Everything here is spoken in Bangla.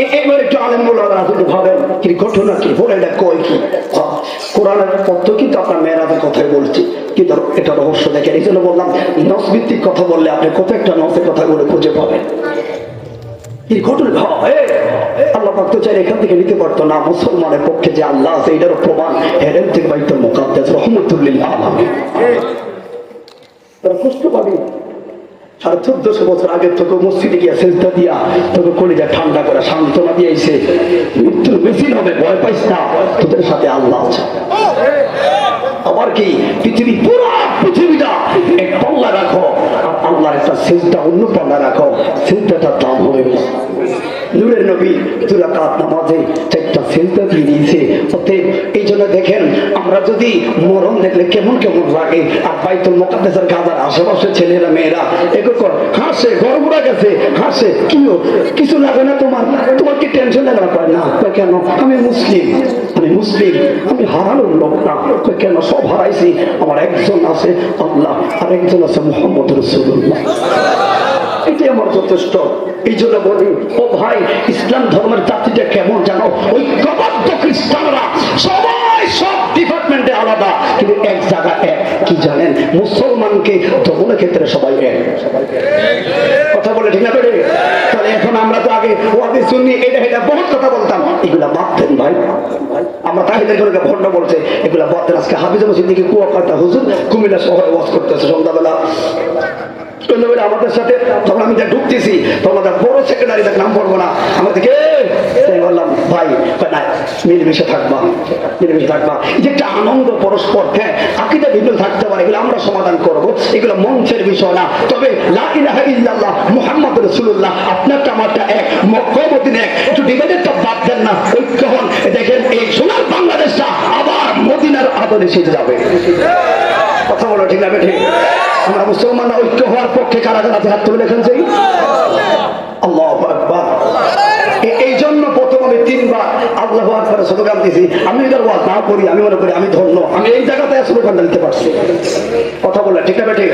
এবার একটু আলেমুল্লাহ রাজনীতি ভাবেন কি ঘটনা কি বলে এটা কয় কি কোরআনের পথ কিন্তু আপনার মেয়েরাদের কথাই বলছি কিন্তু এটা রহস্য দেখেন এই জন্য বললাম নস ভিত্তিক কথা বললে আপনি কত একটা নসের কথা বলে খুঁজে পাবেন কি ঘটনা আল্লাহ পাক তো চাইলে এখান থেকে নিতে পারতো না মুসলমানের পক্ষে যে আল্লাহ আছে এটারও প্রমাণ হেরেন থেকে বাইতুল মুকাদ্দাস রহমতুল্লিল আলামিন তারা কষ্ট পাবি 1400 বছর আগে তোকে মসজিদে গিয়া সেজদা দিয়া তোকে কলিজা ঠান্ডা করে সান্ত্বনা দিয়েছে মৃত্যুর মেশিন হবে ভয় পাইস না তোদের সাথে আল্লাহ আছে আবার কি পৃথিবী পুরো পৃথিবীটা এক পাল্লা রাখো আর আল্লাহর একটা সেজদা অন্য পাল্লা রাখো সেজদাটার দাম হবে বেশি নূরের নবী 2 রাকাত নামাজে 4টা সেজদা দিয়ে দিয়েছে অতএব এই জন্য দেখেন আমরা যদি মরণ দেখলে কেমন কেমন লাগে আর বাইতুল মুকাদ্দাসের গাজার আশেপাশে ছেলেরা মেয়েরা এগুলো হাসে গর্বরা গেছে হাসে কিছু লাগে না তোমার কি টেনশন লাগা পায় না কেন আমি মুসলিম আমি হারানোর লোক না কেন সব হারাইছি আমার একজন আছে আল্লাহ আর একজন আছে মুহাম্মদ রাসূলুল্লাহ এটাই আমার যথেষ্ট এই জন্য বলি ও ভাই ইসলাম ধর্মের জাতিটা কেমন জানো ঐক্যবদ্ধ খ্রিস্টানরা সবাই সব ডিপার্টমেন্টে আলাদা কিন্তু এক জায়গা এক কি জানেন মুসলমানকে ধর্মের ক্ষেত্রে সবাই এক কথা বলে ঠিক না বেড়ে তাহলে এখন আমরা তো আগে ওয়াদি শুনি এটা বহুত কথা বলতাম এগুলা বাদ দেন ভাই আমরা তাহিদের করে ভণ্ড বলছে এগুলা বাদ দেন আজকে হাফিজ মসজিদ থেকে কুয়াকাটা হুজুর কুমিল্লা শহরে ওয়াজ করতেছে সন্ধ্যাবেলা আমাদের সাথে যখন আমি ঢুকতেছি তখন বড় সেক্রেটারি নাম বলবো না আমাদেরকে বললাম ভাই মিলেমিশে থাকবা যে একটা আনন্দ পরস্পর হ্যাঁ আকীদা ভিন্ন থাকতে পারে এগুলো আমরা সমাধান করবো এগুলো মঞ্চের বিষয় না তবে লা ইলাহা ইল্লাল্লাহ মুহাম্মদ রাসূলুল্লাহ আপনারটা আমারটা এক মক্কা মদিনা এক একটু ডিবেটেরটা বাদ দেন না ঐক্য হন দেখেন এই সোনার বাংলাদেশটা আবার মদিনার আদলে সেজে যাবে কথা বলো ঠিক না ঠিক আমরা মুসলমানরা ঐক্য হওয়ার পক্ষে কারা কারা হাত তুলে লেখেন যাই আল্লাহু আকবার এই জন্য প্রথম আমি 3 বার আল্লাহু আকবার স্লোগান দিয়েছি আমি এটার ওয়াজ না করি আমি মনে করি আমি ধন্য আমি এই জায়গাতে স্লোগান দিতে পারছি কথা বললে ঠিক না ঠিক